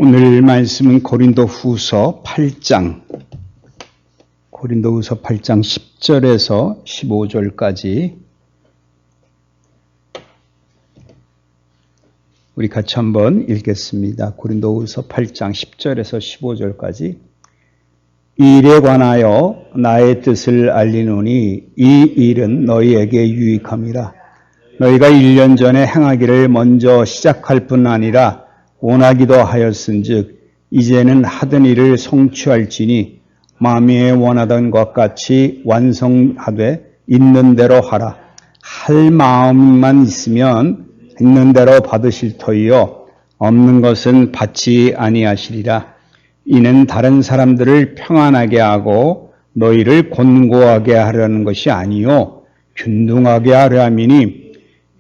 오늘 말씀은 고린도후서 8장 10절에서 15절까지 우리 같이 한번 읽겠습니다. 고린도후서 8장 10절에서 15절까지. 이 일에 관하여 나의 뜻을 알리노니 이 일은 너희에게 유익함이라. 너희가 1년 전에 행하기를 먼저 시작할 뿐 아니라 원하기도 하였은즉 이제는 하던 일을 성취할지니 마음에 원하던 것 같이 완성하되 있는 대로 하라. 할 마음만 있으면 있는 대로 받으실 터이요 없는 것은 받지 아니하시리라. 이는 다른 사람들을 평안하게 하고 너희를 곤고하게 하려는 것이 아니요 균등하게 하려 함이니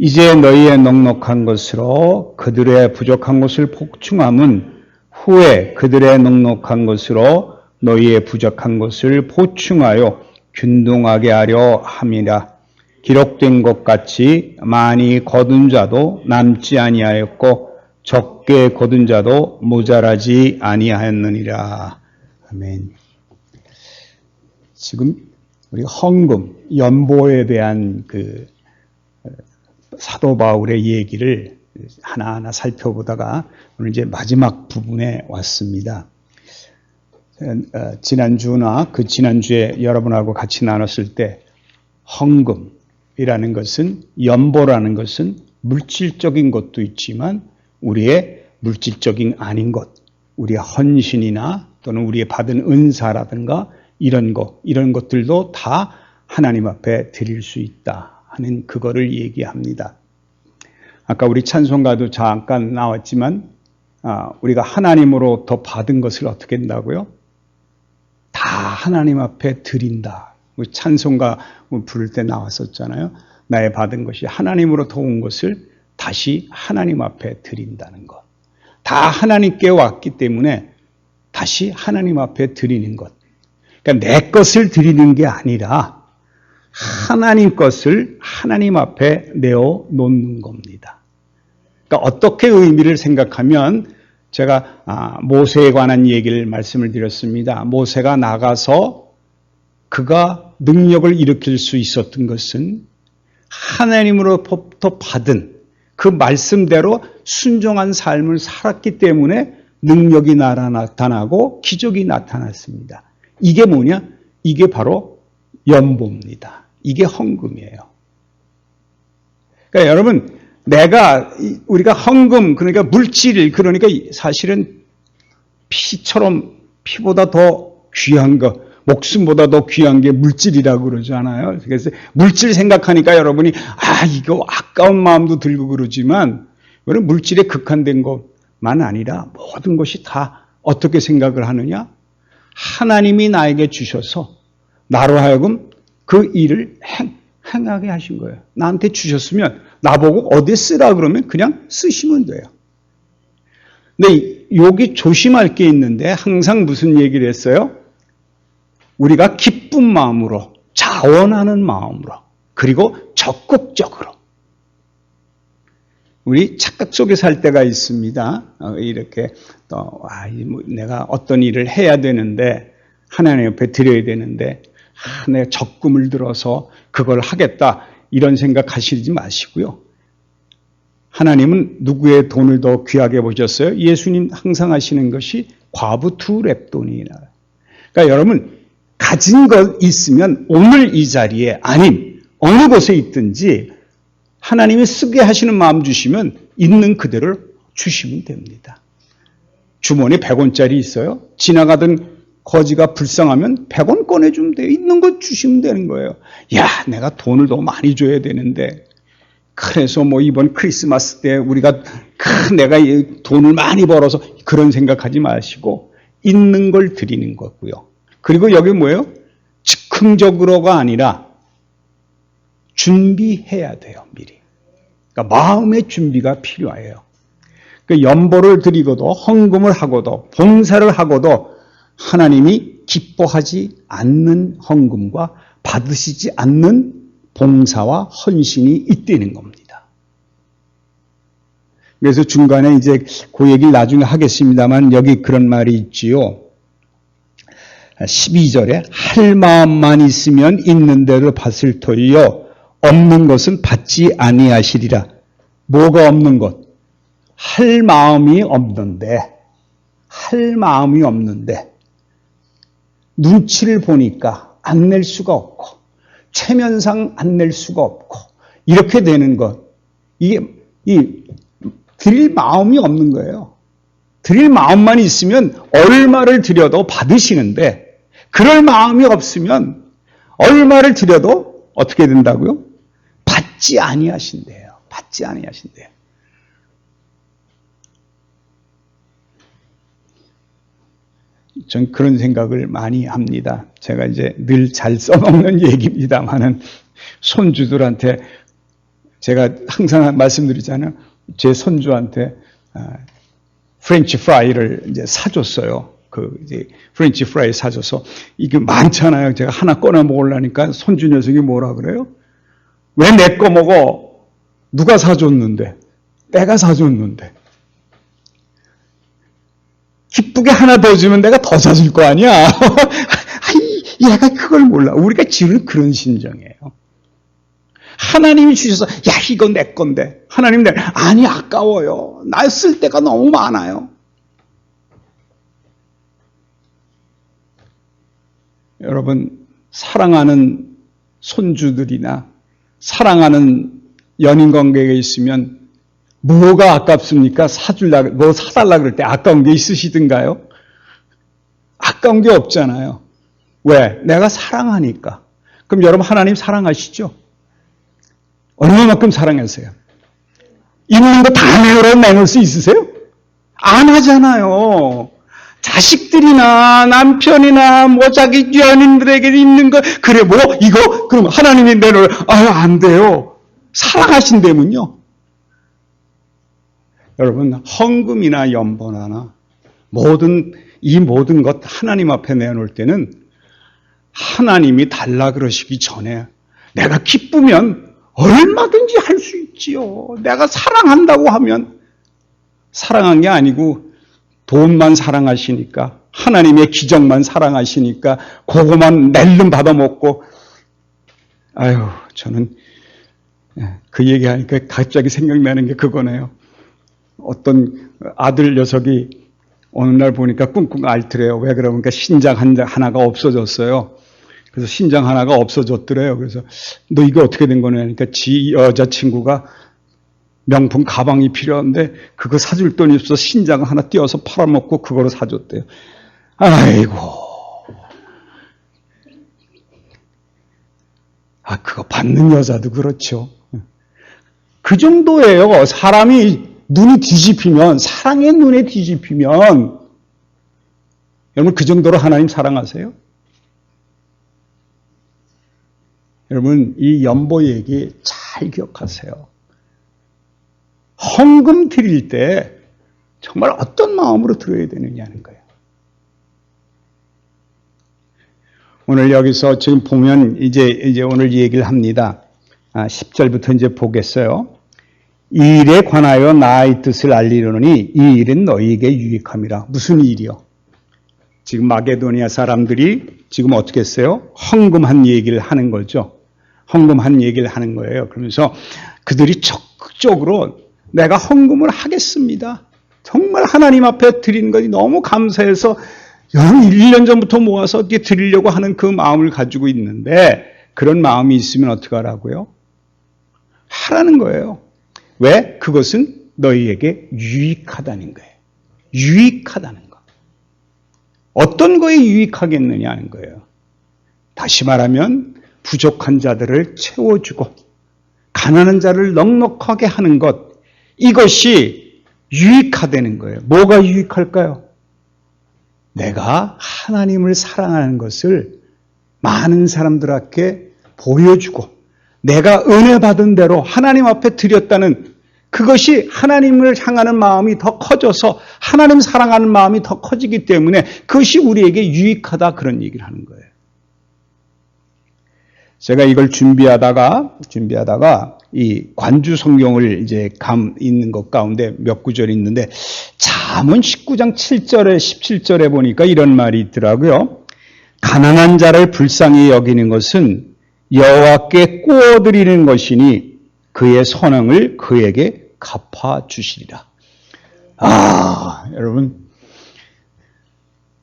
이제 너희의 넉넉한 것으로 그들의 부족한 것을 복충함은 후에 그들의 넉넉한 것으로 너희의 부족한 것을 보충하여 균등하게 하려 함이라. 기록된 것 같이 많이 거둔 자도 남지 아니하였고 적게 거둔 자도 모자라지 아니하였느니라. 아멘. 지금 우리 헌금, 연보에 대한 사도 바울의 얘기를 하나하나 살펴보다가 오늘 이제 마지막 부분에 왔습니다. 지난주나 그 지난주에 여러분하고 같이 나눴을 때 헌금이라는 것은, 연보라는 것은 물질적인 것도 있지만 우리의 물질적인 아닌 것, 우리의 헌신이나 또는 우리의 받은 은사라든가 이런 것들도 다 하나님 앞에 드릴 수 있다 하는 그거를 얘기합니다. 아까 우리 찬송가도 잠깐 나왔지만 우리가 하나님으로부터 받은 것을 어떻게 한다고요? 다 하나님 앞에 드린다. 우리 찬송가 부를 때 나왔었잖아요. 나의 받은 것이 하나님으로부터 온 것을 다시 하나님 앞에 드린다는 것. 다 하나님께 왔기 때문에 다시 하나님 앞에 드리는 것. 그러니까 내 것을 드리는 게 아니라 하나님 것을 하나님 앞에 내어 놓는 겁니다. 그러니까 어떻게 의미를 생각하면, 제가 모세에 관한 얘기를 말씀을 드렸습니다. 모세가 나가서 그가 능력을 일으킬 수 있었던 것은 하나님으로부터 받은 그 말씀대로 순종한 삶을 살았기 때문에 능력이 나타나고 기적이 나타났습니다. 이게 뭐냐? 이게 바로 연보입니다. 이게 헌금이에요. 그러니까 여러분, 우리가 헌금, 그러니까 물질, 그러니까 사실은 피보다 더 귀한 거, 목숨보다 더 귀한 게 물질이라고 그러잖아요. 그래서 물질 생각하니까 여러분이 이거 아까운 마음도 들고 그러지만, 여러분, 물질에 극한된 것만 아니라 모든 것이 다 어떻게 생각을 하느냐? 하나님이 나에게 주셔서 나로 하여금 그 일을 행하게 하신 거예요. 나한테 주셨으면 나보고 어디에 쓰라 그러면 그냥 쓰시면 돼요. 근데 여기 조심할 게 있는데, 항상 무슨 얘기를 했어요? 우리가 기쁜 마음으로, 자원하는 마음으로, 그리고 적극적으로. 우리 착각 속에 살 때가 있습니다. 이렇게 내가 어떤 일을 해야 되는데, 하나님 옆에 드려야 되는데, 내가 적금을 들어서 그걸 하겠다, 이런 생각 하시지 마시고요. 하나님은 누구의 돈을 더 귀하게 보셨어요? 예수님 항상 하시는 것이 과부 두 렙돈이라. 그러니까 여러분, 가진 것 있으면 오늘 이 자리에 아닌 어느 곳에 있든지 하나님이 쓰게 하시는 마음 주시면 있는 그대로 주시면 됩니다. 주머니에 100원짜리 있어요? 지나가던 거지가 불쌍하면 100원 꺼내주면 돼요. 있는 거 주시면 되는 거예요. 내가 돈을 더 많이 줘야 되는데, 그래서 이번 크리스마스 때 내가 돈을 많이 벌어서, 그런 생각하지 마시고 있는 걸 드리는 거고요. 그리고 여기 뭐예요? 즉흥적으로가 아니라 준비해야 돼요, 미리. 그러니까 마음의 준비가 필요해요. 그러니까 연보를 드리고도, 헌금을 하고도, 봉사를 하고도 하나님이 기뻐하지 않는 헌금과 받으시지 않는 봉사와 헌신이 있다는 겁니다. 그래서 중간에 이제 그 얘기를 나중에 하겠습니다만 여기 그런 말이 있지요. 12절에 할 마음만 있으면 있는 대로 밭을 돌려 없는 것은 받지 아니하시리라. 뭐가 없는 것? 할 마음이 없는데 눈치를 보니까 안 낼 수가 없고 체면상 안 낼 수가 없고 이렇게 되는 것. 이게 드릴 마음이 없는 거예요. 드릴 마음만 있으면 얼마를 드려도 받으시는데 그럴 마음이 없으면 얼마를 드려도 어떻게 된다고요? 받지 아니하신대요. 받지 아니하신대요. 전 그런 생각을 많이 합니다. 제가 이제 늘 잘 써먹는 얘기입니다만은 손주들한테 제가 항상 말씀드리잖아요. 제 손주한테 프렌치 프라이를 이제 사줬어요. 이제 프렌치 프라이 사줘서 이게 많잖아요. 제가 하나 꺼내 먹으려니까 손주 녀석이 뭐라 그래요? 왜 내 거 먹어? 누가 사줬는데? 내가 사줬는데. 기쁘게 하나 더 주면 내가 더 사줄 거 아니야? 아니, 얘가 그걸 몰라. 우리가 지금 그런 심정이에요. 하나님이 주셔서 야 이거 내 건데 하나님 아니 아까워요. 나 쓸 데가 너무 많아요. 여러분 사랑하는 손주들이나 사랑하는 연인 관계가 있으면 뭐가 아깝습니까? 뭐 사달라 그럴 때 아까운 게 있으시든가요? 아까운 게 없잖아요. 왜? 내가 사랑하니까. 그럼 여러분 하나님 사랑하시죠? 얼마만큼 사랑하세요? 있는 거 다 내놓을 수 있으세요? 안 하잖아요. 자식들이나 남편이나 뭐 자기 연인들에게 있는 거 그래 뭐 이거 그럼 하나님이 내놓을 안 돼요. 사랑하신다면요. 여러분 헌금이나 연번화나 이 모든 것 하나님 앞에 내놓을 때는 하나님이 달라 그러시기 전에 내가 기쁘면 얼마든지 할 수 있지요. 내가 사랑한다고 하면 사랑한 게 아니고 돈만 사랑하시니까 하나님의 기적만 사랑하시니까 그거만 낼름 받아먹고 저는 그 얘기하니까 갑자기 생각나는 게 그거네요. 어떤 아들 녀석이 어느 날 보니까 꿍꿍 앓더래요. 왜 그러니까 신장 하나가 없어졌어요. 그래서 신장 하나가 없어졌더래요. 그래서 너 이거 어떻게 된 거냐 하니까 지 여자친구가 명품 가방이 필요한데 그거 사줄 돈이 없어서 신장 하나 띄어서 팔아먹고 그거로 사줬대요. 아이고. 그거 받는 여자도 그렇죠. 그 정도예요. 사람이 눈이 뒤집히면, 사랑의 눈에 뒤집히면, 여러분 그 정도로 하나님 사랑하세요? 여러분 이 연보 얘기 잘 기억하세요. 헌금 드릴 때 정말 어떤 마음으로 드려야 되느냐는 거예요. 오늘 여기서 지금 보면 이제 오늘 얘기를 합니다. 10절부터 이제 보겠어요. 이 일에 관하여 나의 뜻을 알리려니 이 일은 너희에게 유익함이라. 무슨 일이요? 지금 마게도니아 사람들이 지금 어떻게 했어요? 헌금한 얘기를 하는 거죠. 헌금한 얘기를 하는 거예요. 그러면서 그들이 적극적으로 내가 헌금을 하겠습니다. 정말 하나님 앞에 드리는 것이 너무 감사해서 여러분 1년 전부터 모아서 어떻게 드리려고 하는 그 마음을 가지고 있는데 그런 마음이 있으면 어떻게 하라고요? 하라는 거예요. 왜? 그것은 너희에게 유익하다는 거예요. 유익하다는 거. 어떤 거에 유익하겠느냐 하는 거예요. 다시 말하면 부족한 자들을 채워주고 가난한 자를 넉넉하게 하는 것, 이것이 유익하다는 거예요. 뭐가 유익할까요? 내가 하나님을 사랑하는 것을 많은 사람들에게 보여주고 내가 은혜 받은 대로 하나님 앞에 드렸다는 그것이 하나님을 향하는 마음이 더 커져서 하나님 사랑하는 마음이 더 커지기 때문에 그것이 우리에게 유익하다 그런 얘기를 하는 거예요. 제가 이걸 준비하다가 이 관주 성경을 이제 있는 것 가운데 몇 구절이 있는데 잠언 19장 7절에 17절에 보니까 이런 말이 있더라고요. 가난한 자를 불쌍히 여기는 것은 여호와께 꾸어드리는 것이니 그의 선행을 그에게 갚아 주시리라. 여러분,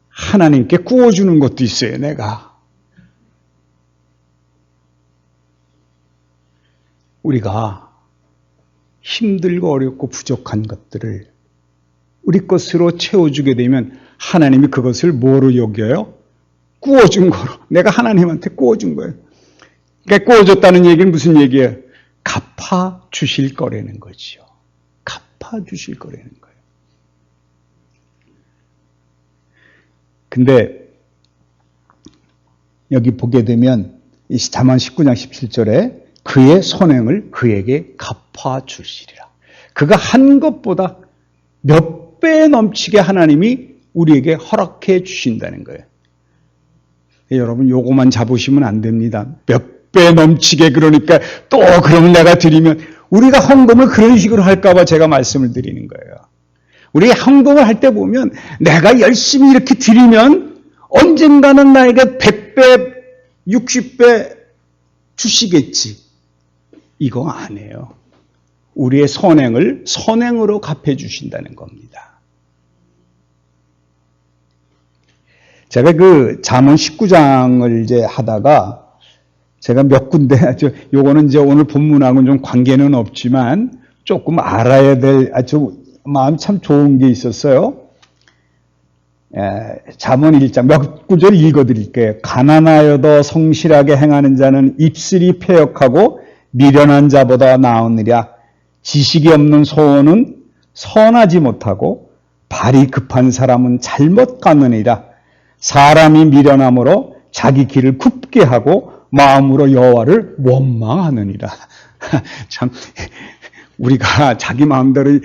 하나님께 꾸어주는 것도 있어요, 내가. 우리가 힘들고 어렵고 부족한 것들을 우리 것으로 채워주게 되면 하나님이 그것을 뭐로 여겨요? 꾸어준 거로. 내가 하나님한테 꾸어준 거예요. 그러니까 꾸어줬다는 얘기는 무슨 얘기예요? 갚아 주실 거라는 거지요. 갚아 주실 거라는 거예요. 근데 여기 보게 되면 이 잠언 19장 17절에 그의 선행을 그에게 갚아 주시리라. 그가 한 것보다 몇 배 넘치게 하나님이 우리에게 허락해 주신다는 거예요. 여러분, 요거만 잡으시면 안 됩니다. 몇 배 넘치게, 그러니까 또 그럼 내가 드리면, 우리가 헌금을 그런 식으로 할까봐 제가 말씀을 드리는 거예요. 우리 헌금을 할 때 보면 내가 열심히 이렇게 드리면 언젠가는 나에게 100배, 60배 주시겠지. 이거 아니에요. 우리의 선행을 선행으로 갚해 주신다는 겁니다. 제가 그 잠언 19장을 이제 하다가 제가 몇 군데, 요거는 이제 오늘 본문하고는 좀 관계는 없지만 조금 알아야 될 아주 마음 참 좋은 게 있었어요. 잠언 1장 몇 구절 읽어드릴게요. 가난하여도 성실하게 행하는 자는 입술이 패역하고 미련한 자보다 나으니라. 지식이 없는 소원은 선하지 못하고 발이 급한 사람은 잘못 가느니라. 사람이 미련함으로 자기 길을 굽게 하고 마음으로 여호와를 원망하느니라. 참, 우리가 자기 마음대로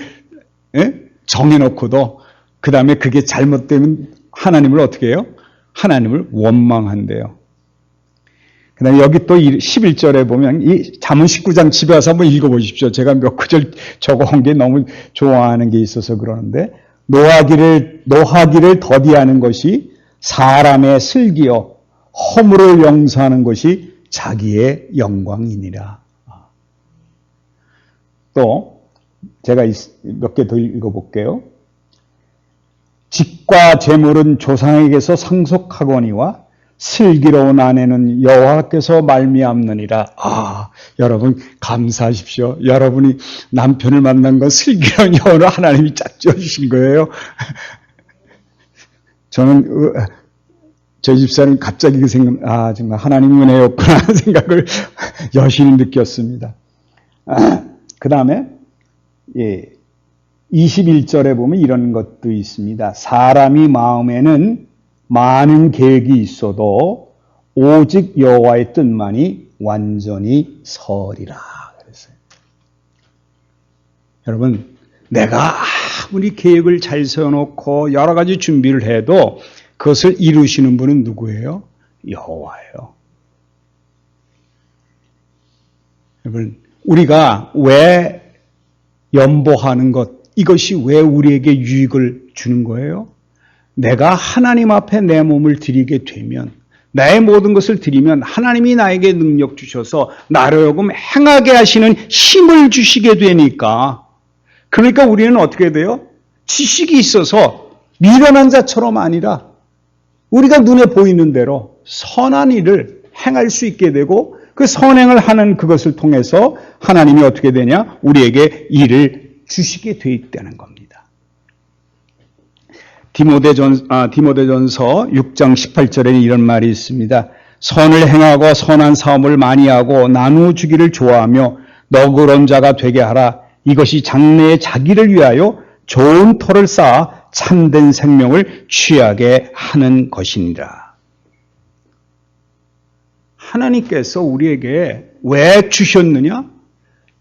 정해놓고도 그 다음에 그게 잘못되면 하나님을 어떻게 해요? 하나님을 원망한대요. 그 다음에 여기 또 11절에 보면 이 잠언 19장 집에 와서 한번 읽어보십시오. 제가 몇 구절 적어온 게 너무 좋아하는 게 있어서 그러는데, 노하기를 더디하는 것이 사람의 슬기요 허물을 용서하는 것이 자기의 영광이니라. 또 제가 몇 개 더 읽어볼게요. 직과 재물은 조상에게서 상속하거니와 슬기로운 아내는 여호와께서 말미암느니라. 여러분 감사하십시오. 여러분이 남편을 만난 건 슬기로운 여호와로 하나님이 짝지어 주신 거예요. 저는 저희 집사람 갑자기 그 생각, 정말 하나님 은혜였구나 하는 생각을 여실히 느꼈습니다. 그 다음에 21절에 보면 이런 것도 있습니다. 사람이 마음에는 많은 계획이 있어도 오직 여호와의 뜻만이 완전히 서리라. 그랬어요. 여러분, 내가 아무리 계획을 잘 세워놓고 여러 가지 준비를 해도 그것을 이루시는 분은 누구예요? 여호와예요. 여러분, 우리가 왜 연보하는 것, 이것이 왜 우리에게 유익을 주는 거예요? 내가 하나님 앞에 내 몸을 드리게 되면, 나의 모든 것을 드리면 하나님이 나에게 능력 주셔서 나로 하여금 행하게 하시는 힘을 주시게 되니까, 그러니까 우리는 어떻게 돼요? 지식이 있어서 미련한 자처럼 아니라 우리가 눈에 보이는 대로 선한 일을 행할 수 있게 되고, 그 선행을 하는 그것을 통해서 하나님이 어떻게 되냐? 우리에게 일을 주시게 돼 있다는 겁니다. 디모데전서 6장 18절에 이런 말이 있습니다. 선을 행하고 선한 사업을 많이 하고 나누어 주기를 좋아하며 너그러운 자가 되게 하라. 이것이 장래에 자기를 위하여 좋은 터를 쌓아 참된 생명을 취하게 하는 것이니라. 하나님께서 우리에게 왜 주셨느냐?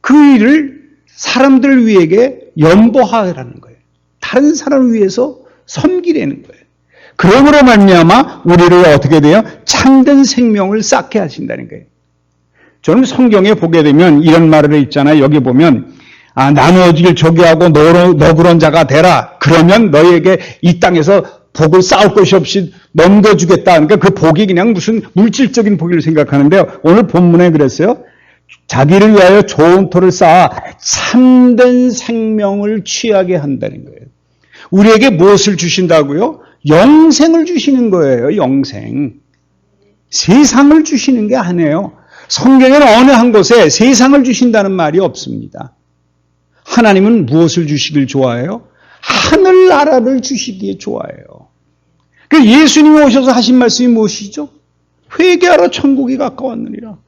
그 일을 사람들 위에게 연보하라는 거예요. 다른 사람을 위해서 섬기라는 거예요. 그러므로 말미암아 우리를 어떻게 돼요? 참된 생명을 쌓게 하신다는 거예요. 저는 성경에 보게 되면 이런 말을 있잖아요. 여기 보면 나누어지길 저기하고 너그런 자가 되라. 그러면 너희에게 이 땅에서 복을 쌓을 것이 없이 넘겨주겠다. 그러니까 그 복이 그냥 무슨 물질적인 복을 생각하는데요. 오늘 본문에 그랬어요. 자기를 위하여 좋은 토를 쌓아 참된 생명을 취하게 한다는 거예요. 우리에게 무엇을 주신다고요? 영생을 주시는 거예요. 영생. 세상을 주시는 게 아니에요. 성경에는 어느 한 곳에 세상을 주신다는 말이 없습니다. 하나님은 무엇을 주시길 좋아해요? 하늘나라를 주시기에 좋아해요. 그 예수님이 오셔서 하신 말씀이 무엇이죠? 회개하라 천국이 가까웠느니라.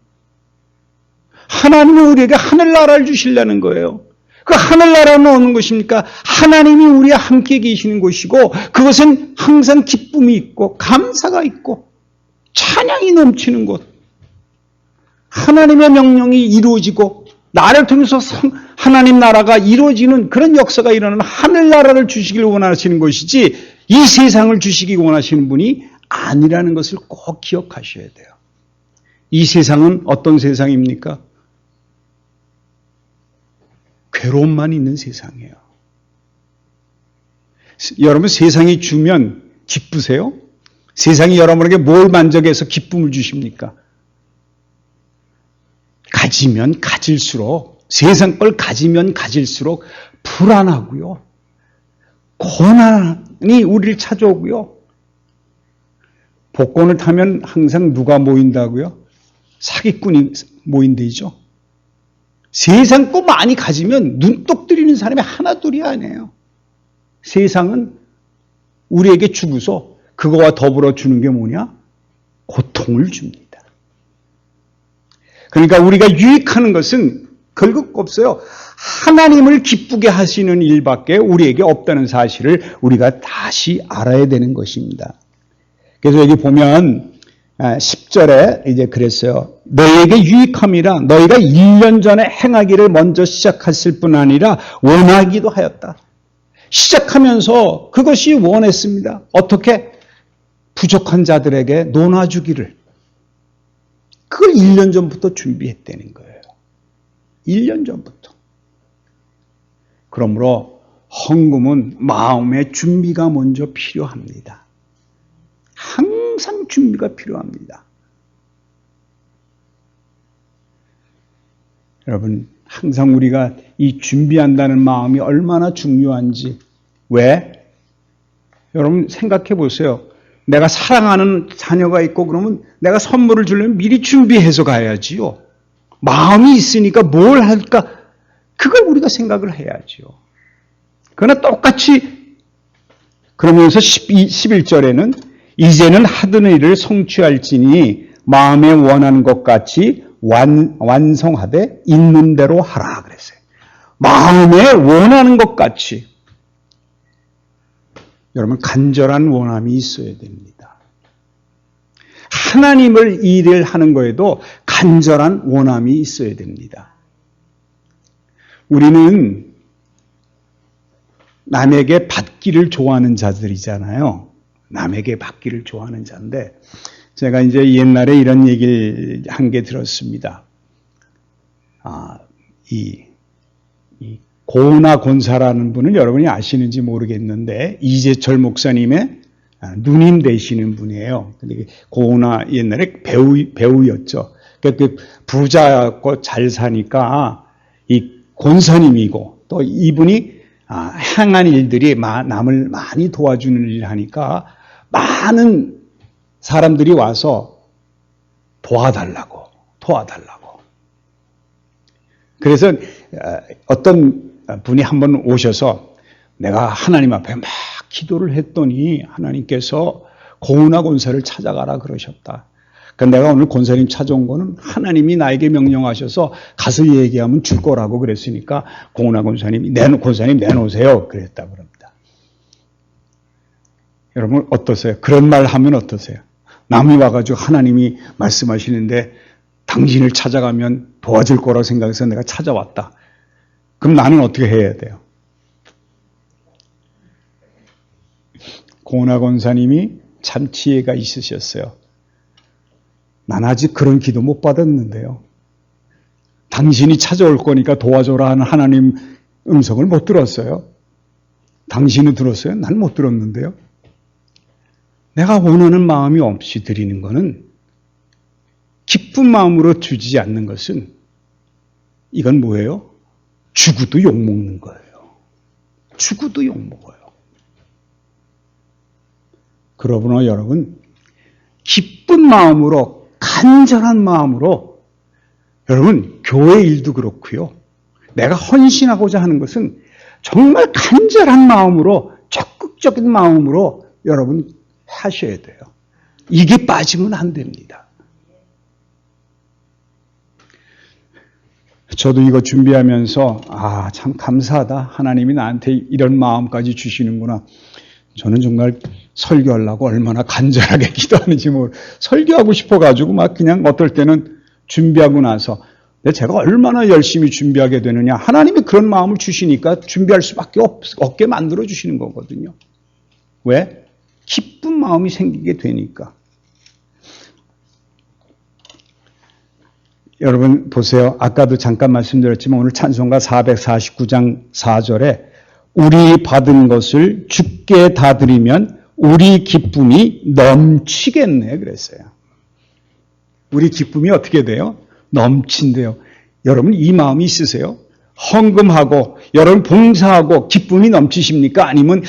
하나님은 우리에게 하늘나라를 주시려는 거예요. 그 하늘나라는 어느 것입니까? 하나님이 우리와 함께 계시는 곳이고 그것은 항상 기쁨이 있고 감사가 있고 찬양이 넘치는 곳. 하나님의 명령이 이루어지고 나를 통해서 하나님 나라가 이루어지는 그런 역사가 일어나는 하늘나라를 주시길 원하시는 것이지 이 세상을 주시기 원하시는 분이 아니라는 것을 꼭 기억하셔야 돼요. 이 세상은 어떤 세상입니까? 괴로움만 있는 세상이에요. 여러분 세상이 주면 기쁘세요? 세상이 여러분에게 뭘 만족해서 기쁨을 주십니까? 가지면 가질수록 세상 걸 가지면 가질수록 불안하고요. 고난이 우리를 찾아오고요. 복권을 타면 항상 누가 모인다고요? 사기꾼이 모인대죠. 세상 거 많이 가지면 눈독 들이는 사람이 하나둘이 아니에요. 세상은 우리에게 주고서 그거와 더불어 주는 게 뭐냐? 고통을 줍니다. 그러니까 우리가 유익하는 것은 결국 없어요. 하나님을 기쁘게 하시는 일밖에 우리에게 없다는 사실을 우리가 다시 알아야 되는 것입니다. 그래서 여기 보면 10절에 이제 그랬어요. 너희에게 유익함이라 너희가 1년 전에 행하기를 먼저 시작했을 뿐 아니라 원하기도 하였다. 시작하면서 그것이 원했습니다. 어떻게? 부족한 자들에게 나눠주기를. 그걸 1년 전부터 준비했다는 거예요. 1년 전부터. 그러므로 헌금은 마음의 준비가 먼저 필요합니다. 항상 준비가 필요합니다. 여러분, 항상 우리가 이 준비한다는 마음이 얼마나 중요한지. 왜? 여러분 생각해 보세요. 내가 사랑하는 자녀가 있고 그러면 내가 선물을 주려면 미리 준비해서 가야지요. 마음이 있으니까 뭘 할까? 그걸 우리가 생각을 해야지요. 그러나 똑같이 그러면서 11절에는 이제는 하던 일을 성취할지니 마음에 원하는 것 같이 완성하되 있는 대로 하라 그랬어요. 마음에 원하는 것 같이. 여러분 간절한 원함이 있어야 됩니다. 하나님을 일을 하는 거에도 간절한 원함이 있어야 됩니다. 우리는 남에게 받기를 좋아하는 자들이잖아요. 남에게 받기를 좋아하는 자인데 제가 이제 옛날에 이런 얘기를 한 게 들었습니다. 이 고은하 권사라는 분은 여러분이 아시는지 모르겠는데 이재철 목사님의 누님 되시는 분이에요. 근데 고은하 옛날에 배우였죠. 그 부자고 잘 사니까 이 권사님이고 또 이분이 행한 일들이 남을 많이 도와주는 일을 하니까 많은 사람들이 와서 도와달라고. 그래서 어떤 분이 한번 오셔서 내가 하나님 앞에 막 기도를 했더니 하나님께서 고은하 권사를 찾아가라 그러셨다. 그러니까 내가 오늘 권사님 찾아온 거는 하나님이 나에게 명령하셔서 가서 얘기하면 줄 거라고 그랬으니까 고은하 권사님 내놓으세요. 그랬다 그럽니다. 여러분 어떠세요? 그런 말 하면 어떠세요? 남이 와가지고 하나님이 말씀하시는데 당신을 찾아가면 도와줄 거라고 생각해서 내가 찾아왔다. 그럼 나는 어떻게 해야 돼요? 고은하 권사님이 참 지혜가 있으셨어요. 난 아직 그런 기도 못 받았는데요. 당신이 찾아올 거니까 도와줘라 하는 하나님 음성을 못 들었어요. 당신은 들었어요? 난 못 들었는데요. 내가 원하는 마음이 없이 드리는 것은, 기쁜 마음으로 주지 않는 것은, 이건 뭐예요? 죽어도 욕먹는 거예요. 죽어도 욕먹어요. 그러므로 여러분, 기쁜 마음으로, 간절한 마음으로, 여러분, 교회 일도 그렇고요. 내가 헌신하고자 하는 것은 정말 간절한 마음으로, 적극적인 마음으로 여러분 하셔야 돼요. 이게 빠지면 안 됩니다. 저도 이거 준비하면서 참 감사하다. 하나님이 나한테 이런 마음까지 주시는구나. 저는 정말 설교하려고 얼마나 간절하게 기도하는지 설교하고 싶어가지고 막 그냥 어떨 때는 준비하고 나서 제가 얼마나 열심히 준비하게 되느냐. 하나님이 그런 마음을 주시니까 준비할 수밖에 없게 만들어 주시는 거거든요. 왜? 기쁜 마음이 생기게 되니까. 여러분 보세요. 아까도 잠깐 말씀드렸지만 오늘 찬송가 449장 4절에 우리 받은 것을 주께 다 드리면 우리 기쁨이 넘치겠네 그랬어요. 우리 기쁨이 어떻게 돼요? 넘친대요. 여러분 이 마음이 있으세요? 헌금하고 여러분 봉사하고 기쁨이 넘치십니까? 아니면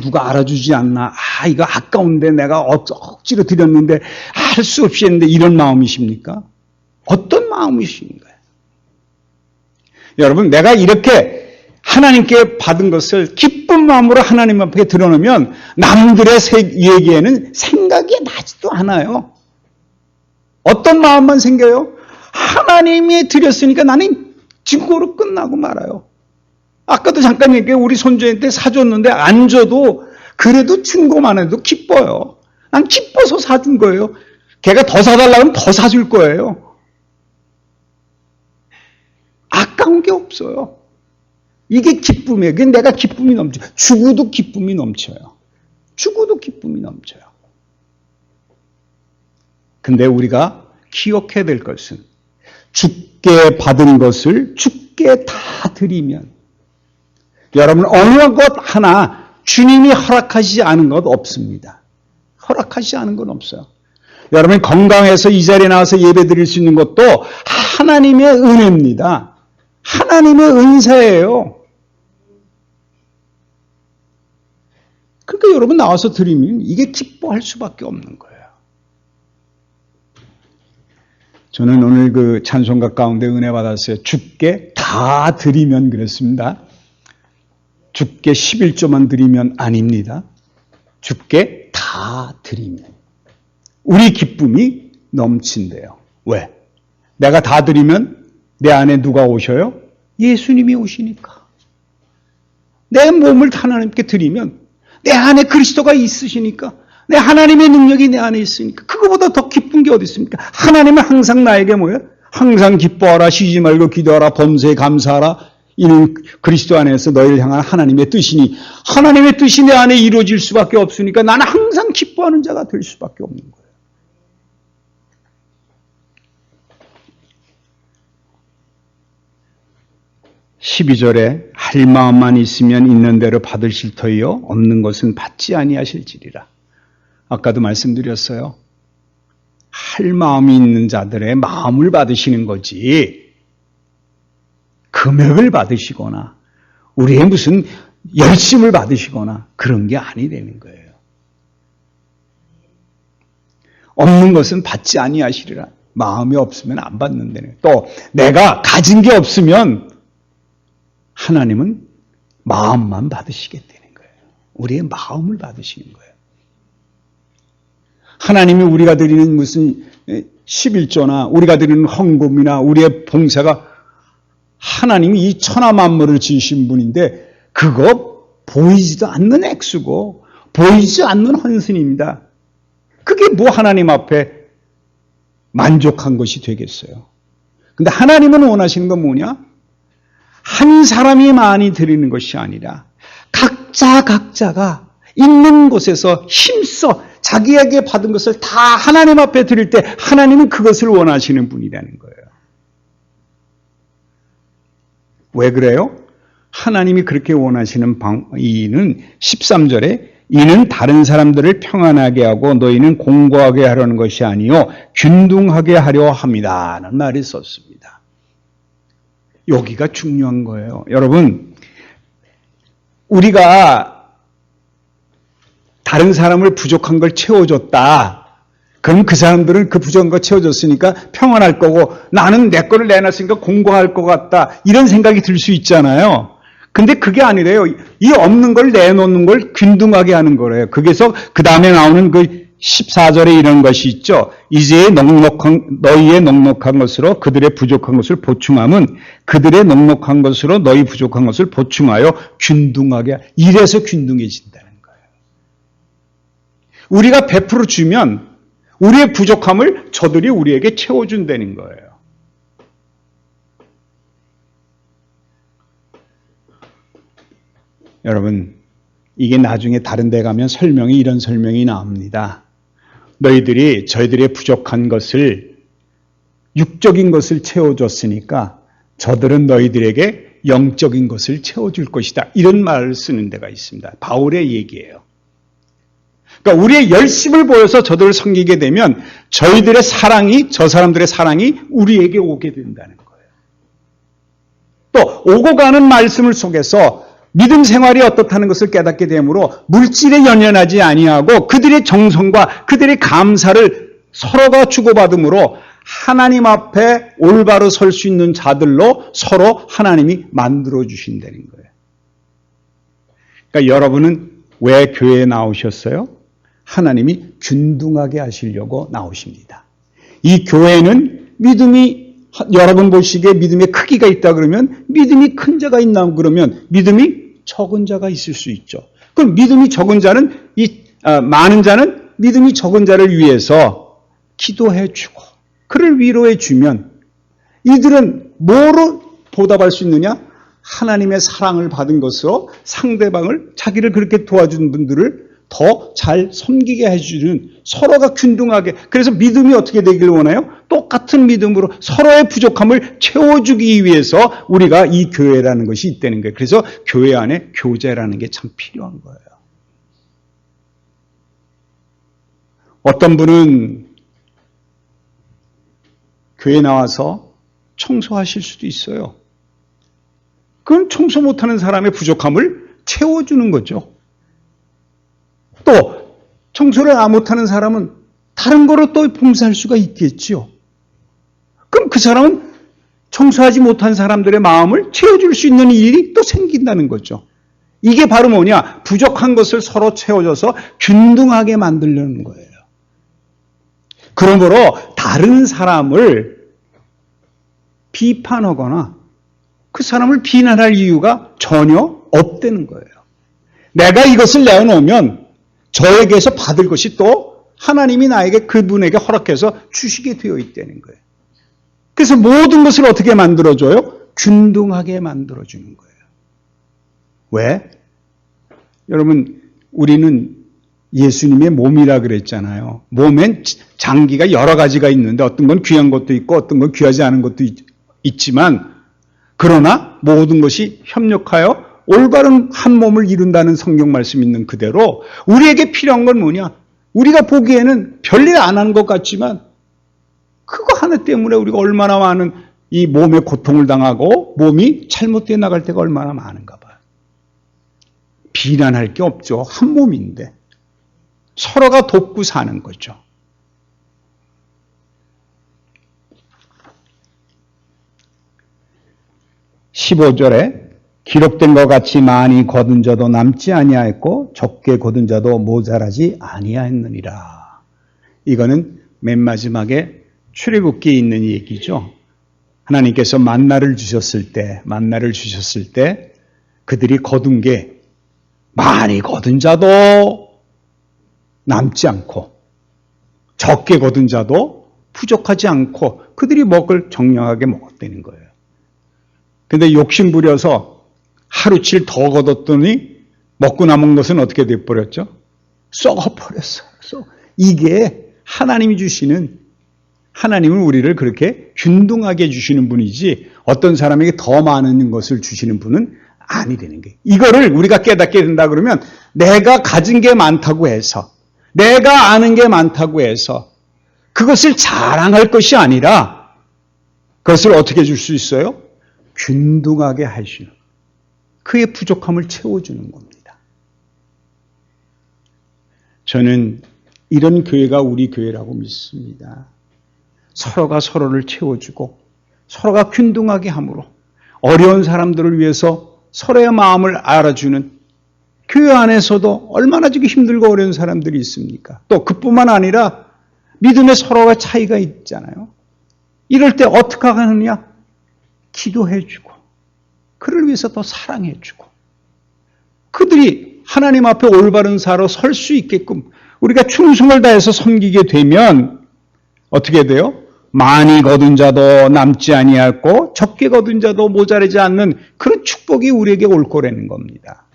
누가 알아주지 않나? 이거 아까운데 내가 억지로 드렸는데 할 수 없이 했는데 이런 마음이십니까? 어떤 마음이신가요? 여러분 내가 이렇게 하나님께 받은 것을 기쁜 마음으로 하나님 앞에 드러내면 남들의 얘기에는 생각이 나지도 않아요. 어떤 마음만 생겨요? 하나님이 드렸으니까 나는 증거로 끝나고 말아요. 아까도 잠깐 얘기해 우리 손주한테 사줬는데 안 줘도 그래도 준 것만 해도 기뻐요. 난 기뻐서 사준 거예요. 걔가 더 사달라면 더 사줄 거예요. 아까운 게 없어요. 이게 기쁨이에요. 내가 기쁨이 넘쳐요. 죽어도 기쁨이 넘쳐요. 죽어도 기쁨이 넘쳐요. 근데 우리가 기억해야 될 것은 주께 받은 것을 주께 다 드리면 여러분 어느 것 하나 주님이 허락하시지 않은 것 없습니다. 허락하시지 않은 건 없어요. 여러분 건강해서 이 자리에 나와서 예배 드릴 수 있는 것도 하나님의 은혜입니다. 하나님의 은사예요. 그러니까 여러분 나와서 드리면 이게 기뻐할 수밖에 없는 거예요. 저는 오늘 그 찬송가 가운데 은혜 받았어요. 주께 다 드리면 그랬습니다. 주께 11조만 드리면 아닙니다. 주께 다 드리면. 우리 기쁨이 넘친대요. 왜? 내가 다 드리면 내 안에 누가 오셔요? 예수님이 오시니까. 내 몸을 하나님께 드리면 내 안에 그리스도가 있으시니까 내 하나님의 능력이 내 안에 있으니까 그거보다 더 기쁜 게 어디 있습니까? 하나님은 항상 나에게 뭐예요? 항상 기뻐하라, 쉬지 말고 기도하라, 범사에 감사하라. 이는 그리스도 안에서 너희를 향한 하나님의 뜻이니 하나님의 뜻이 내 안에 이루어질 수밖에 없으니까 나는 항상 기뻐하는 자가 될 수밖에 없는 거예요. 12절에 할 마음만 있으면 있는 대로 받으실 터이요 없는 것은 받지 아니하실지리라. 아까도 말씀드렸어요. 할 마음이 있는 자들의 마음을 받으시는 거지 금액을 받으시거나 우리의 무슨 열심을 받으시거나 그런 게 아니라는 거예요. 없는 것은 받지 아니하시리라. 마음이 없으면 안 받는다는 거예요. 또 내가 가진 게 없으면 하나님은 마음만 받으시겠다는 거예요. 우리의 마음을 받으시는 거예요. 하나님이 우리가 드리는 무슨 11조나 우리가 드리는 헌금이나 우리의 봉사가 하나님이 이 천하 만물을 지으신 분인데 그거 보이지도 않는 액수고 보이지 않는 헌신입니다. 그게 뭐 하나님 앞에 만족한 것이 되겠어요. 근데 하나님은 원하시는 건 뭐냐? 한 사람이 많이 드리는 것이 아니라 각자가 있는 곳에서 힘써 자기에게 받은 것을 다 하나님 앞에 드릴 때 하나님은 그것을 원하시는 분이라는 거예요. 왜 그래요? 하나님이 그렇게 원하시는 이는 13절에 이는 다른 사람들을 평안하게 하고 너희는 공고하게 하려는 것이 아니요 균등하게 하려 합니다. 라는 말이 썼습니다. 여기가 중요한 거예요. 여러분, 우리가 다른 사람을 부족한 걸 채워줬다. 그럼 그 사람들은 그 부족한 걸 채워줬으니까 평안할 거고 나는 내 거를 내놨으니까 공고할 것 같다. 이런 생각이 들 수 있잖아요. 근데 그게 아니래요. 이 없는 걸 내놓는 걸 균등하게 하는 거래요. 거기서 그 다음에 나오는 그 14절에 이런 것이 있죠. 이제 너희의 넉넉한 것으로 그들의 부족한 것을 보충함은 그들의 넉넉한 것으로 너희 부족한 것을 보충하여 균등하게, 이래서 균등해진다는 거예요. 우리가 100% 주면 우리의 부족함을 저들이 우리에게 채워준다는 거예요. 여러분, 이게 나중에 다른 데 가면 이런 설명이 나옵니다. 너희들이 저희들의 부족한 것을, 육적인 것을 채워줬으니까 저들은 너희들에게 영적인 것을 채워줄 것이다. 이런 말을 쓰는 데가 있습니다. 바울의 얘기예요. 그러니까 우리의 열심을 보여서 저들을 섬기게 되면 저희들의 사랑이, 저 사람들의 사랑이 우리에게 오게 된다는 거예요. 또 오고 가는 말씀을 속에서 믿음 생활이 어떻다는 것을 깨닫게 되므로 물질에 연연하지 아니하고 그들의 정성과 그들의 감사를 서로가 주고받음으로 하나님 앞에 올바로 설 수 있는 자들로 서로 하나님이 만들어 주신다는 거예요. 그러니까 여러분은 왜 교회에 나오셨어요? 하나님이 균등하게 하시려고 나오십니다. 이 교회는 믿음이, 여러분 보시기에 믿음의 크기가 있다 그러면 믿음이 큰 자가 있나 그러면 믿음이 적은 자가 있을 수 있죠. 그럼 믿음이 적은 자는, 많은 자는 믿음이 적은 자를 위해서 기도해 주고 그를 위로해 주면 이들은 뭐로 보답할 수 있느냐? 하나님의 사랑을 받은 것으로 상대방을, 자기를 그렇게 도와준 분들을 더 잘 섬기게 해주는, 서로가 균등하게, 그래서 믿음이 어떻게 되길 원해요? 똑같은 믿음으로 서로의 부족함을 채워주기 위해서 우리가 이 교회라는 것이 있다는 거예요. 그래서 교회 안에 교제라는 게 참 필요한 거예요. 어떤 분은 교회 나와서 청소하실 수도 있어요. 그건 청소 못하는 사람의 부족함을 채워주는 거죠. 또 청소를 못하는 사람은 다른 거로 또 봉사할 수가 있겠지요. 그럼 그 사람은 청소하지 못한 사람들의 마음을 채워줄 수 있는 일이 또 생긴다는 거죠. 이게 바로 뭐냐? 부족한 것을 서로 채워줘서 균등하게 만들려는 거예요. 그러므로 다른 사람을 비판하거나 그 사람을 비난할 이유가 전혀 없다는 거예요. 내가 이것을 내어놓으면 저에게서 받을 것이 또 하나님이 나에게, 그분에게 허락해서 주시게 되어 있다는 거예요. 그래서 모든 것을 어떻게 만들어줘요? 균등하게 만들어주는 거예요. 왜? 여러분, 우리는 예수님의 몸이라 그랬잖아요. 몸엔 장기가 여러 가지가 있는데 어떤 건 귀한 것도 있고 어떤 건 귀하지 않은 것도 있지만, 그러나 모든 것이 협력하여 올바른 한 몸을 이룬다는 성경 말씀 있는 그대로 우리에게 필요한 건 뭐냐? 우리가 보기에는 별일 안 하는 것 같지만 그거 하나 때문에 우리가 얼마나 많은 이 몸의 고통을 당하고 몸이 잘못되어 나갈 때가 얼마나 많은가 봐요. 비난할 게 없죠. 한 몸인데 서로가 돕고 사는 거죠. (15절에) 기록된 것 같이 많이 거둔 자도 남지 아니하였고 적게 거둔 자도 모자라지 아니하였느니라. 이거는 맨 마지막에 출애굽기에 있는 얘기죠. 하나님께서 만나를 주셨을 때 그들이 거둔 게 많이 거둔 자도 남지 않고 적게 거둔 자도 부족하지 않고 그들이 먹을 정량하게 먹었다는 거예요. 근데 욕심 부려서 하루치를 더 거뒀더니 먹고 남은 것은 어떻게 돼버렸죠? 썩어버렸어요. 이게 하나님이 주시는 하나님은 우리를 그렇게 균등하게 주시는 분이지 어떤 사람에게 더 많은 것을 주시는 분은 아니라는 거예요. 이거를 우리가 깨닫게 된다 그러면 내가 가진 게 많다고 해서 내가 아는 게 많다고 해서 그것을 자랑할 것이 아니라 그것을 어떻게 줄 수 있어요? 균등하게 하시는 그의 부족함을 채워주는 겁니다. 저는 이런 교회가 우리 교회라고 믿습니다. 서로가 서로를 채워주고 서로가 균등하게 함으로 어려운 사람들을 위해서 서로의 마음을 알아주는 교회 안에서도 얼마나 지금 힘들고 어려운 사람들이 있습니까? 또 그뿐만 아니라 믿음의 서로가 차이가 있잖아요. 이럴 때 어떻게 하느냐? 기도해주고 그를 위해서 더 사랑해주고 그들이 하나님 앞에 올바른 사로 설 수 있게끔 우리가 충성을 다해서 섬기게 되면 어떻게 돼요? 많이 거둔 자도 남지 아니하고 적게 거둔 자도 모자라지 않는 그런 축복이 우리에게 올 거라는 겁니다.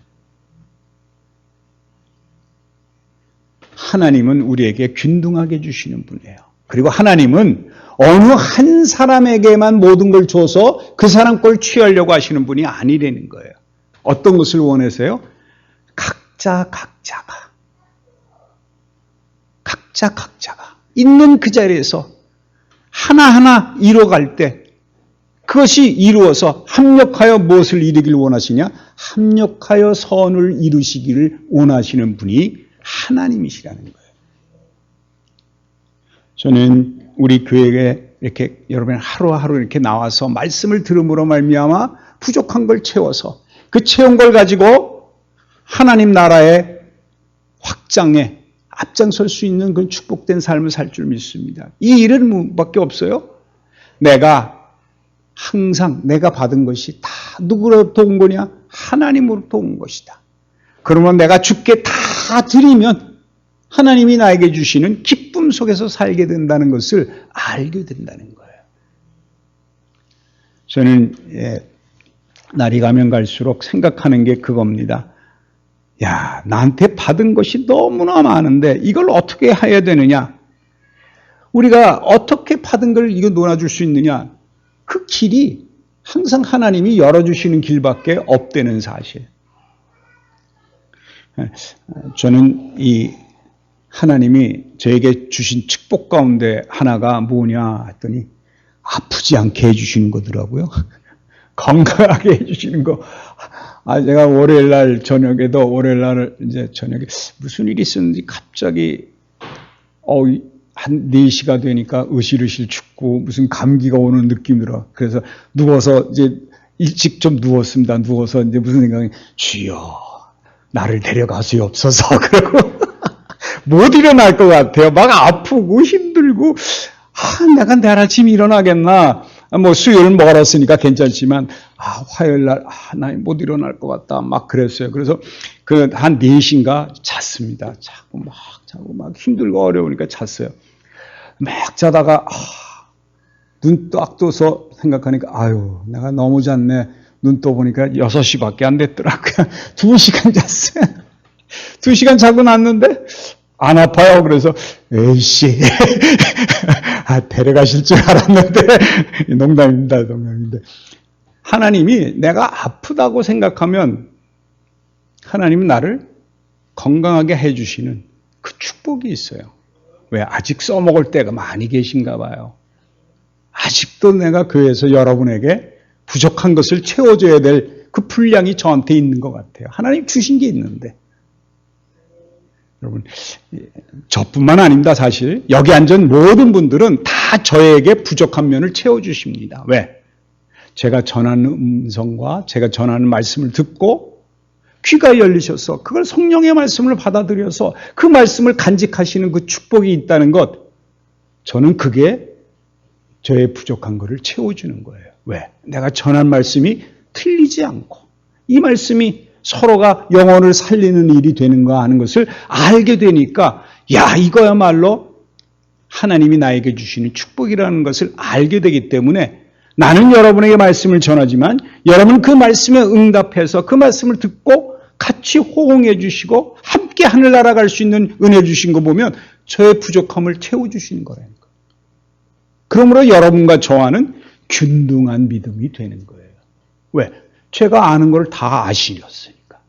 하나님은 우리에게 균등하게 주시는 분이에요. 그리고 하나님은 어느 한 사람에게만 모든 걸 줘서 그 사람 걸 취하려고 하시는 분이 아니라는 거예요. 어떤 것을 원해서요? 각자가 있는 그 자리에서 하나하나 이뤄갈 때 그것이 이루어서 합력하여 무엇을 이루길 원하시냐? 합력하여 선을 이루시기를 원하시는 분이 하나님이시라는 거예요. 저는 우리 교회에 이렇게 여러분 하루하루 이렇게 나와서 말씀을 들음으로 말미암아 부족한 걸 채워서 그 채운 걸 가지고 하나님 나라의 확장에 앞장설 수 있는 그런 축복된 삶을 살 줄 믿습니다. 이 일은 뭐밖에 없어요? 내가 항상 내가 받은 것이 다 누구로부터 온 거냐? 하나님으로부터 온 것이다. 그러면 내가 주께 다 드리면 하나님이 나에게 주시는 기쁨 속에서 살게 된다는 것을 알게 된다는 거예요. 저는 날이 가면 갈수록 생각하는 게 그겁니다. 야, 나한테 받은 것이 너무나 많은데 이걸 어떻게 해야 되느냐? 우리가 어떻게 받은 걸 이거 놓아줄 수 있느냐? 그 길이 항상 하나님이 열어주시는 길밖에 없다는 사실. 저는 이 하나님이 저에게 주신 축복 가운데 하나가 뭐냐 했더니 아프지 않게 해주시는 거더라고요. 건강하게 해주시는 거. 제가 월요일날 저녁에도 월요일날 이제 저녁에 무슨 일이 있었는지 갑자기 한 4시가 되니까 으실으실 춥고 무슨 감기가 오는 느낌이 들어. 그래서 누워서 이제 일찍 좀 누웠습니다. 누워서 이제 무슨 생각이 주여 나를 데려가시옵소서. 그러고 못 일어날 것 같아요. 막 아프고 힘들고 내가 내일 아침 일어나겠나. 뭐 수요일 멀었으니까 괜찮지만 화요일날 나 못 일어날 것 같다 막 그랬어요. 그래서 그 한 4시인가 잤습니다. 자고 막 힘들고 어려우니까 잤어요. 막 자다가 눈 딱 떠서 생각하니까 내가 너무 잤네. 눈 떠보니까 6시밖에 안 됐더라고요. 2시간 잤어요. 2시간 자고 났는데 안 아파요. 그래서 에이씨 데려가실 줄 알았는데 농담입니다. 하나님이 내가 아프다고 생각하면 하나님은 나를 건강하게 해주시는 그 축복이 있어요. 왜? 아직 써먹을 때가 많이 계신가 봐요. 아직도 내가 교회에서 여러분에게 부족한 것을 채워줘야 될 그 분량이 저한테 있는 것 같아요. 하나님 주신 게 있는데. 여러분, 저뿐만 아닙니다. 사실 여기 앉은 모든 분들은 다 저에게 부족한 면을 채워주십니다. 왜? 제가 전하는 음성과 제가 전하는 말씀을 듣고 귀가 열리셔서 그걸 성령의 말씀을 받아들여서 그 말씀을 간직하시는 그 축복이 있다는 것, 저는 그게 저의 부족한 것을 채워주는 거예요. 왜? 내가 전한 말씀이 틀리지 않고 이 말씀이 서로가 영혼을 살리는 일이 되는 거 하는 것을 알게 되니까 이거야말로 하나님이 나에게 주시는 축복이라는 것을 알게 되기 때문에 나는 여러분에게 말씀을 전하지만 여러분 그 말씀에 응답해서 그 말씀을 듣고 같이 호응해 주시고 함께 하늘나라 갈 수 있는 은혜 주신 거 보면 저의 부족함을 채워주시는 거라는 거예요. 그러므로 여러분과 저와는 균등한 믿음이 되는 거예요. 왜? 제가 아는 걸 다 아시렸으니까.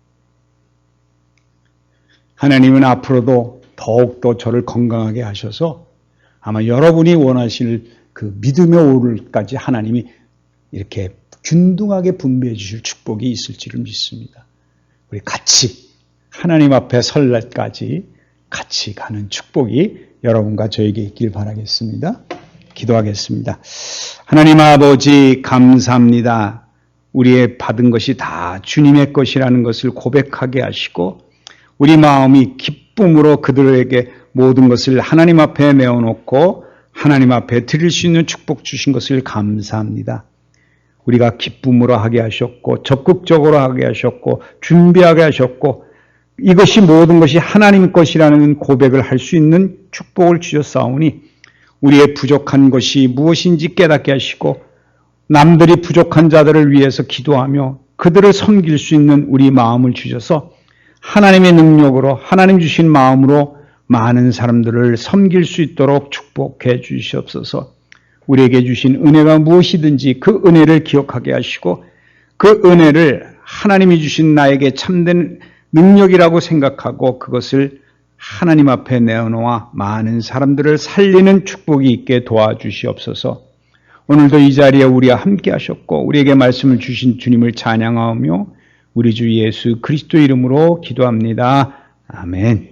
하나님은 앞으로도 더욱더 저를 건강하게 하셔서 아마 여러분이 원하실 그 믿음의 오를까지 하나님이 이렇게 균등하게 분배해 주실 축복이 있을지를 믿습니다. 우리 같이 하나님 앞에 설 날까지 같이 가는 축복이 여러분과 저에게 있길 바라겠습니다. 기도하겠습니다. 하나님 아버지 감사합니다. 우리의 받은 것이 다 주님의 것이라는 것을 고백하게 하시고 우리 마음이 기쁨으로 그들에게 모든 것을 하나님 앞에 내어놓고 하나님 앞에 드릴 수 있는 축복 주신 것을 감사합니다. 우리가 기쁨으로 하게 하셨고 적극적으로 하게 하셨고 준비하게 하셨고 이것이 모든 것이 하나님 것이라는 고백을 할 수 있는 축복을 주셨사오니 우리의 부족한 것이 무엇인지 깨닫게 하시고 남들이 부족한 자들을 위해서 기도하며 그들을 섬길 수 있는 우리 마음을 주셔서 하나님의 능력으로 하나님 주신 마음으로 많은 사람들을 섬길 수 있도록 축복해 주시옵소서. 우리에게 주신 은혜가 무엇이든지 그 은혜를 기억하게 하시고 그 은혜를 하나님이 주신 나에게 참된 능력이라고 생각하고 그것을 하나님 앞에 내어놓아 많은 사람들을 살리는 축복이 있게 도와주시옵소서. 오늘도 이 자리에 우리와 함께 하셨고 우리에게 말씀을 주신 주님을 찬양하며 우리 주 예수 그리스도 이름으로 기도합니다. 아멘.